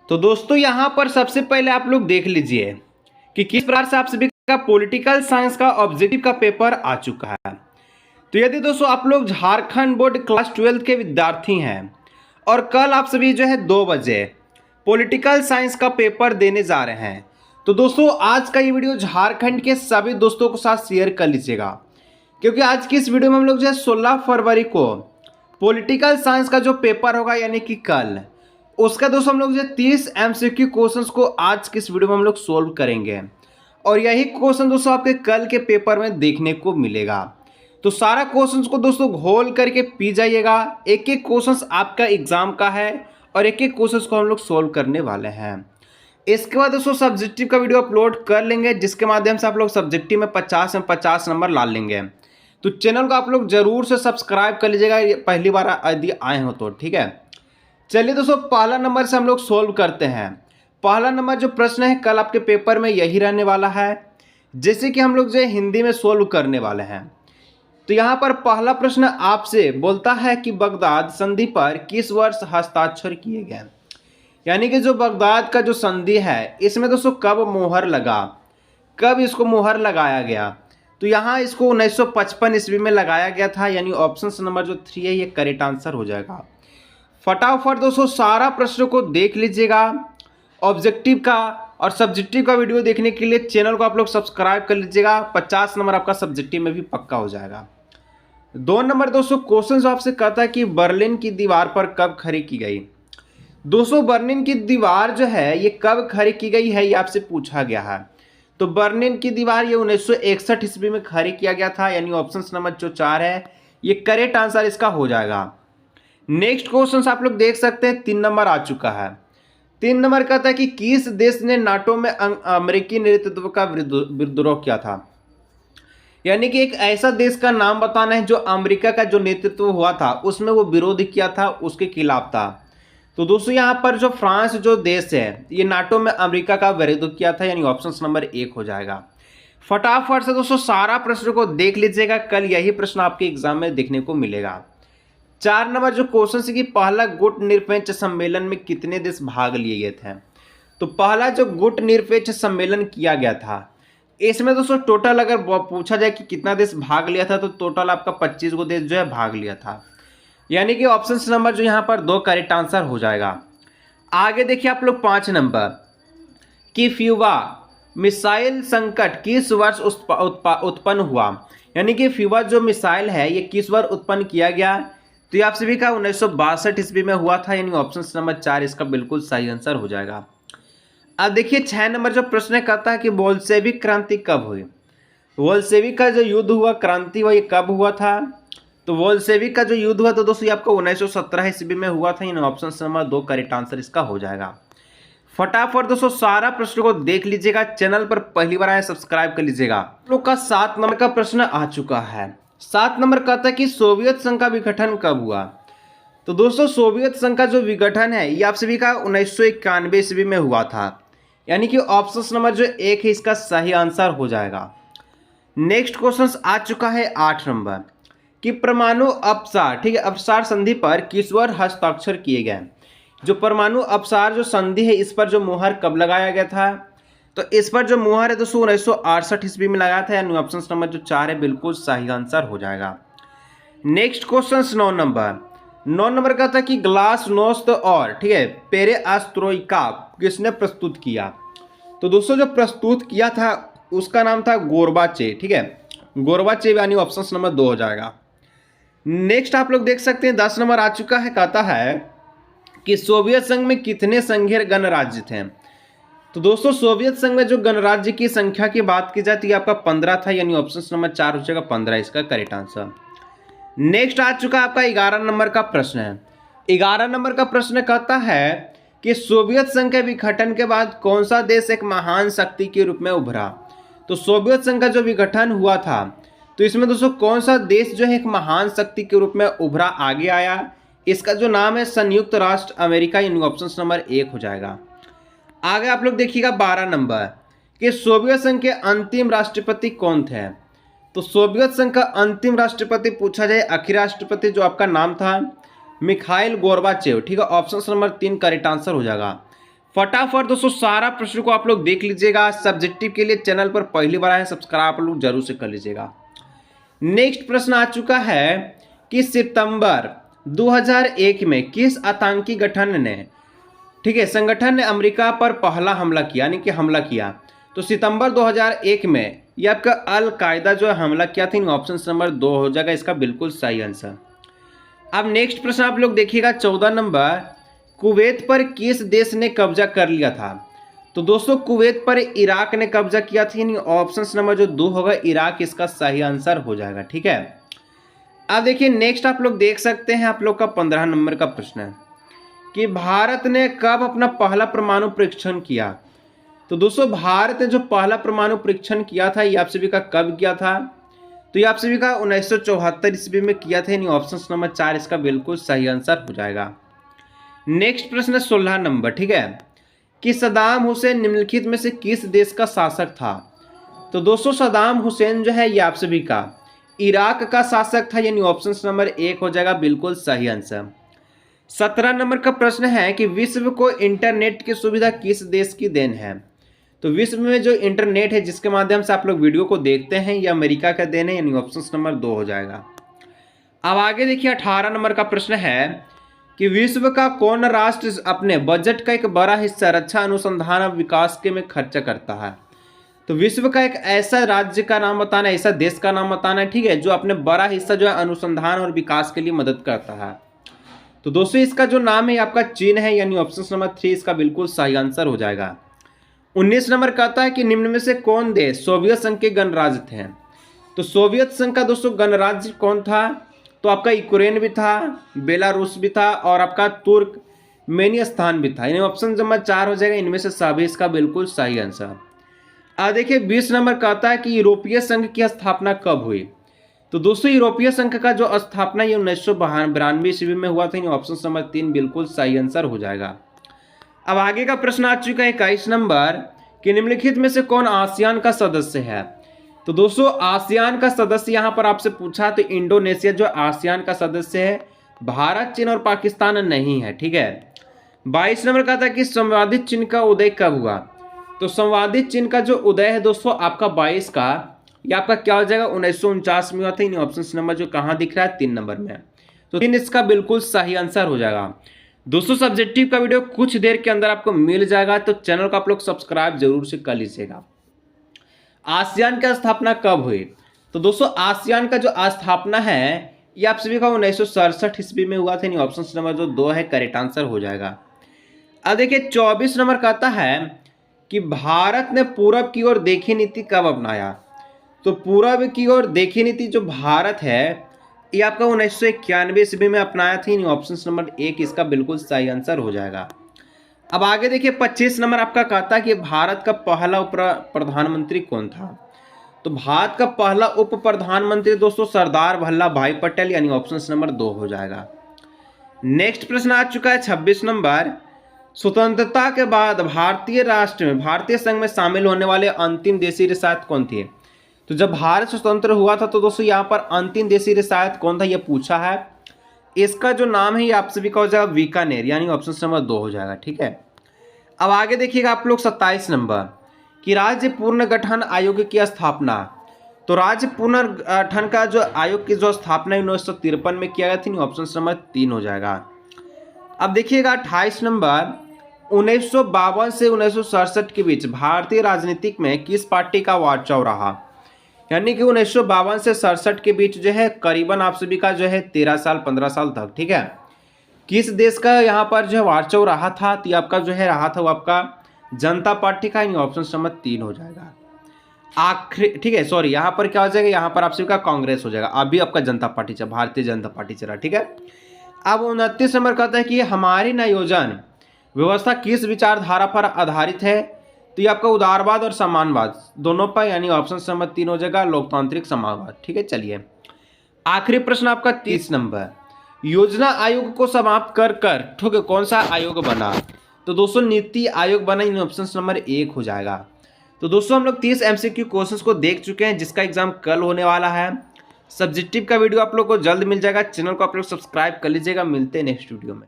तो दोस्तों यहाँ पर सबसे पहले आप लोग देख लीजिए कि किस प्रकार से आप सभी का पॉलिटिकल साइंस का ऑब्जेक्टिव का पेपर आ चुका है। तो यदि दोस्तों आप लोग झारखंड बोर्ड क्लास 12 के विद्यार्थी हैं और कल आप सभी जो है 2 बजे पॉलिटिकल साइंस का पेपर देने जा रहे हैं, तो दोस्तों आज का ये वीडियो झारखंड के सभी दोस्तों के साथ शेयर कर लीजिएगा, क्योंकि आज की इस वीडियो में हम लोग जो है 16 फरवरी को पॉलिटिकल साइंस का जो पेपर होगा यानी कि कल, उसका दोस्तों हम लोग जो 30 MCQ क्वेश्चंस को आज की इस वीडियो में हम लोग सोल्व करेंगे और यही क्वेश्चन दोस्तों आपके कल के पेपर में देखने को मिलेगा। तो सारा क्वेश्चंस को दोस्तों घोल करके पी जाइएगा। एक एक क्वेश्चंस आपका एग्जाम का है और एक एक क्वेश्चंस को हम लोग सोल्व करने वाले हैं। इसके बाद दोस्तों सब्जेक्टिव का वीडियो अपलोड कर लेंगे, जिसके माध्यम से आप लोग सब्जेक्टिव में 50 में 50 नंबर ला लेंगे। तो चैनल को आप लोग जरूर से सब्सक्राइब कर लीजिएगा पहली बार यदि आए हो तो, ठीक है। चलिए दोस्तों पहला नंबर से हम लोग सोल्व करते हैं। पहला नंबर जो प्रश्न है कल आपके पेपर में यही रहने वाला है, जैसे कि हम लोग जो हिंदी में सोल्व करने वाले हैं। तो यहाँ पर पहला प्रश्न आपसे बोलता है कि बगदाद संधि पर किस वर्ष हस्ताक्षर किए गए, यानी कि जो बगदाद का जो संधि है इसमें दोस्तों कब मोहर लगा, कब इसको मोहर लगाया गया। तो यहाँ इसको 1955 ईस्वी में लगाया गया था, यानी ऑप्शन नंबर जो 3 है ये करेक्ट आंसर हो जाएगा। फटाफट दोस्तों सारा प्रश्न को देख लीजिएगा। ऑब्जेक्टिव का और सब्जेक्टिव का वीडियो देखने के लिए चैनल को आप लोग सब्सक्राइब कर लीजिएगा। 50 नंबर आपका सब्जेक्टिव में भी पक्का हो जाएगा। 2 नंबर दोस्तों क्वेश्चन जो आपसे कहता है कि बर्लिन की दीवार पर कब खड़ी की गई। दोस्तों बर्लिन की दीवार जो है ये कब खड़ी की गई है ये आपसे पूछा गया है। तो बर्लिन की दीवार ये 1961 ईस्वी में खड़ी किया गया था, यानी ऑप्शन नंबर जो 4 है ये करेक्ट आंसर इसका हो जाएगा। नेक्स्ट क्वेश्चन आप लोग देख सकते हैं 3 नंबर आ चुका है। 3 नंबर कहता है कि किस देश ने नाटो में अमेरिकी नेतृत्व का विद्रोह किया था, यानी कि एक ऐसा देश का नाम बताना है जो अमेरिका का जो नेतृत्व हुआ था उसमें वो विरोध किया था, उसके खिलाफ था। तो दोस्तों यहाँ पर जो फ्रांस जो देश है ये नाटो में अमेरिका का विरोध किया था, यानी ऑप्शन नंबर 1 हो जाएगा। फटाफट से दोस्तों सारा प्रश्न को देख लीजिएगा, कल यही प्रश्न आपके एग्जाम में देखने को मिलेगा। 4 नंबर जो क्वेश्चन है कि पहला गुट निरपेक्ष सम्मेलन में कितने देश भाग लिए गए थे। तो पहला जो गुट निरपेक्ष सम्मेलन किया गया था इसमें दोस्तों टोटल अगर पूछा जाए कि कितना देश भाग लिया था, तो टोटल आपका 25 गो देश जो है भाग लिया था, यानी कि ऑप्शन नंबर जो यहाँ पर 2 करेक्ट आंसर हो जाएगा। आगे देखिए आप लोग 5 नंबर कि फ्यूबा मिसाइल संकट किस वर्ष उत्पन्न हुआ, यानी कि फ्यूबा जो मिसाइल है ये किस वर्ष उत्पन्न किया गया। तो ये आप सभी का 1962 ईस्वी में हुआ था, यानी ऑप्शन नंबर 4 इसका बिल्कुल सही आंसर हो जाएगा। अब देखिए 6 नंबर जो प्रश्न कहता है कि बोल्शेविक क्रांति कब हुई। बोल्शेविक का जो युद्ध हुआ, क्रांति हुआ, ये कब हुआ था। तो बोल्शेविक का जो युद्ध हुआ तो दोस्तों ये आपको 1917 ईस्वी में हुआ था, यानी ऑप्शन नंबर 2 करेक्ट आंसर इसका हो जाएगा। फटाफट दोस्तों सारा प्रश्न को देख लीजिएगा। चैनल पर पहली बार आए सब्सक्राइब कर लीजिएगा। आप लोग का 7 नंबर का प्रश्न आ चुका है। 7 नंबर कहता है कि सोवियत संघ का विघटन कब हुआ। तो दोस्तों सोवियत संघ का जो विघटन है ये आप सभी का 1991 ईस्वी में हुआ था, यानी कि ऑप्शन नंबर जो 1 है इसका सही आंसर हो जाएगा। नेक्स्ट क्वेश्चन आ चुका है 8 नंबर कि परमाणु अपसार, ठीक है, अपसार संधि पर किस वर्ष हस्ताक्षर किए गए। जो परमाणु अपसार जो संधि है इस पर जो मुहर कब लगाया गया था। तो इस पर जो मुहर है दोस्तों 1968 ईस्वी में लगाया था, यानी ऑप्शन नंबर जो 4 है बिल्कुल सही आंसर हो जाएगा। Next question 9 number. 9 नंबर का था कि ग्लासनोस्त और, ठीक है, पेरेस्ट्रोइका किसने प्रस्तुत किया। तो दोस्तों जो प्रस्तुत किया था उसका नाम था गोर्बाचेव, ठीक है, गोर्बाचेव, यानी ऑप्शन नंबर 2 हो जाएगा। नेक्स्ट आप लोग देख सकते हैं 10 नंबर आ चुका है, कहता है कि सोवियत संघ में कितने संघीय गणराज्य थे। तो दोस्तों सोवियत संघ में जो गणराज्य की संख्या की बात की जाती है आपका 15 था, यानी ऑप्शन नंबर 4 हो जाएगा, 15 इसका करेक्ट आंसर। नेक्स्ट आ चुका आपका 11 नंबर का प्रश्न है। 11 नंबर का प्रश्न कहता है कि सोवियत संघ के विघटन के बाद कौन सा देश एक महान शक्ति के रूप में उभरा। तो सोवियत संघ का जो विघटन हुआ था तो इसमें दोस्तों कौन सा देश जो है एक महान शक्ति के रूप में उभरा, आगे आया। इसका जो नाम है संयुक्त राष्ट्र अमेरिका, यानी ऑप्शन नंबर 1 हो जाएगा। आगे आप लोग देखिएगा 12 नंबर कि सोवियत संघ के अंतिम राष्ट्रपति कौन थे। तो सोवियत संघ का अंतिम राष्ट्रपति पूछा जाए, आखिरी राष्ट्रपति जो आपका नाम था मिखाइल गोर्बाचेव, ठीक है, ऑप्शन नंबर 3 करेक्ट आंसर हो जाएगा। फटाफट दोस्तों सारा प्रश्न को आप लोग देख लीजिएगा। सब्जेक्टिव के लिए चैनल पर पहली बार आए सब्सक्राइब आप लोग जरूर से कर लीजिएगा। नेक्स्ट प्रश्न आ चुका है कि सितंबर 2001 में किस आतंकी गठन ने, ठीक है, संगठन ने अमेरिका पर पहला हमला किया, यानी कि हमला किया। तो सितंबर 2001 में ये आपका अल कायदा जो हमला किया था। ऑप्शन नंबर 2 हो जाएगा इसका बिल्कुल सही आंसर। अब नेक्स्ट प्रश्न आप लोग देखिएगा 14 नंबर, कुवैत पर किस देश ने कब्जा कर लिया था? तो दोस्तों कुवैत पर इराक ने कब्जा किया था, यानी ऑप्शन नंबर जो 2 होगा इराक इसका सही आंसर हो जाएगा। ठीक है, अब देखिए नेक्स्ट आप लोग देख सकते हैं, आप लोग का 15 नंबर का प्रश्न है कि भारत ने कब अपना पहला परमाणु परीक्षण किया? तो दोस्तों भारत ने जो पहला परमाणु परीक्षण किया था ये आप सभी का कब किया था? तो ये आप सभी का 1974 ईस्वी में किया था, यानी ऑप्शन नंबर 4 इसका बिल्कुल सही आंसर हो जाएगा। नेक्स्ट प्रश्न 16 नंबर, ठीक है, कि सद्दाम हुसैन निम्नलिखित में से किस देश का शासक था? तो दोस्तों सद्दाम हुसैन जो है ये आप सभी का इराक का शासक था, यानी ऑप्शन नंबर 1 हो जाएगा बिल्कुल सही आंसर। 17 नंबर का प्रश्न है कि विश्व को इंटरनेट की सुविधा किस देश की देन है? तो विश्व में जो इंटरनेट है जिसके माध्यम से आप लोग वीडियो को देखते हैं ये अमेरिका का देन है, यानी ऑप्शन नंबर 2 हो जाएगा। अब आगे देखिए 18 नंबर का प्रश्न है कि विश्व का कौन राष्ट्र अपने बजट का एक बड़ा हिस्सा रक्षा अनुसंधान और विकास के में खर्च करता है? तो विश्व का एक ऐसा राज्य का नाम बताना है, ऐसा देश का नाम बताना है, ठीक है, जो अपने बड़ा हिस्सा जो है अनुसंधान और विकास के लिए मदद करता है। तो दोस्तों इसका जो नाम है आपका चीन है, यानी ऑप्शन नंबर 3 इसका बिल्कुल सही आंसर हो जाएगा। 19 नंबर कहता है कि निम्न में से कौन देश सोवियत संघ के गणराज्य थे? तो सोवियत संघ का दोस्तों गणराज्य कौन था? तो आपका यूक्रेन भी था, बेलारूस भी था और आपका तुर्कमेनिस्तान भी था, यानी ऑप्शन नंबर 4 हो जाएगा इनमें से सभी इसका बिल्कुल सही आंसर। अब देखिए 20 नंबर कहता है कि यूरोपीय संघ की स्थापना कब हुई? तो दोस्तों यूरोपीय संघ का जो स्थापना ये 1992 ईस्वी में हुआ था, ऑप्शन नंबर 3 बिल्कुल सही आंसर हो जाएगा। अब आगे का प्रश्न आ चुका है 21 नंबर, कि निम्नलिखित में से कौन आसियान का सदस्य है? तो दोस्तों आसियान का सदस्य यहाँ पर आपसे पूछा तो इंडोनेशिया जो आसियान का सदस्य है, भारत, चीन और पाकिस्तान नहीं है। ठीक है, 22 नंबर का था कि संवादित चीन का उदय कब हुआ? तो संवादित चीन का जो उदय है दोस्तों आपका 22 का, ये आपका क्या हो जाएगा 1949 में हुआ था, इन ऑप्शन नंबर जो कहाँ दिख रहा है 3 नंबर में, तो 3 इसका बिल्कुल सही आंसर हो जाएगा। दोस्तों सब्जेक्टिव का वीडियो कुछ देर के अंदर आपको मिल जाएगा, तो चैनल को आप लोग सब्सक्राइब जरूर से कर लीजिएगा। आसियान की स्थापना कब हुई? तो दोस्तों आसियान का जो स्थापना है ये आप सभी का 1967 ईस्वी में हुआ था, ऑप्शन नंबर जो 2 है करेक्ट आंसर हो जाएगा। अब देखिए 24 नंबर कहता है कि भारत ने पूरब की ओर देखी नीति कब अपनाया? तो पूरब की ओर देखी नीति जो भारत है ये आपका 1991 ईस्वी में अपनाया थी, ऑप्शन नंबर 1 इसका बिल्कुल सही आंसर हो जाएगा। अब आगे देखिए 25 नंबर आपका कहता है कि भारत का पहला उप प्रधानमंत्री कौन था? तो भारत का पहला उप प्रधानमंत्री दोस्तों सरदार वल्लभ भाई पटेल, यानी ऑप्शन नंबर 2 हो जाएगा। नेक्स्ट प्रश्न आ चुका है 26 नंबर, स्वतंत्रता के बाद भारतीय राष्ट्र में भारतीय संघ में शामिल होने वाले अंतिम देशी रियासत कौन थी? तो जब भारत स्वतंत्र हुआ था तो दोस्तों यहाँ पर अंतिम देशी रियासत कौन था ये पूछा है। इसका जो नाम है ये आप सभी का हो जाएगा बीकानेर, यानी ऑप्शन नंबर 2 हो जाएगा। ठीक है, अब आगे देखिएगा आप लोग 27 नंबर, कि राज्य पुनर्गठन आयोग की स्थापना। तो राज्य पुनर्गठन का जो आयोग की जो स्थापना 1953 में किया गया था, ऑप्शन नंबर 3 हो जाएगा। अब देखिएगा 28 नंबर, 1952 से 1967 के बीच भारतीय राजनीतिक में किस पार्टी का वार चौ रहा? यानी कि 1952 से 67 के बीच जो है करीबन आप सभी का जो है 13 साल 15 साल तक, ठीक है, किस देश का यहाँ पर जो है वारचौ रहा था? तो आपका जो है रहा था वो आपका जनता पार्टी का, ऑप्शन नंबर 3 हो जाएगा। आखिरी, ठीक है, सॉरी यहाँ पर क्या हो जाएगा, यहाँ पर आप सभी का कांग्रेस हो जाएगा, अभी आपका जनता पार्टी चला, भारतीय जनता पार्टी चला। ठीक है, अब 29 नंबर कहता है कि हमारी नियोजन व्यवस्था किस विचारधारा पर आधारित है? तो ये आपका उदारवाद और समानवाद दोनों पर, यानी ऑप्शन नंबर 3 हो जाएगा लोकतांत्रिक समाजवाद। ठीक है, चलिए आखिरी प्रश्न आपका 30 नंबर, योजना आयोग को समाप्त कर ठीक है कौन सा आयोग बना? तो दोस्तों नीति आयोग बना, इन ऑप्शन नंबर 1 हो जाएगा। तो दोस्तों हम लोग 30 MCQ क्वेश्चंस को देख चुके हैं जिसका एग्जाम कल होने वाला है। सब्जेक्टिव का वीडियो आप लोग को जल्द मिल जाएगा, चैनल को आप लोग सब्सक्राइब कर लीजिएगा। मिलते हैं नेक्स्ट वीडियो में।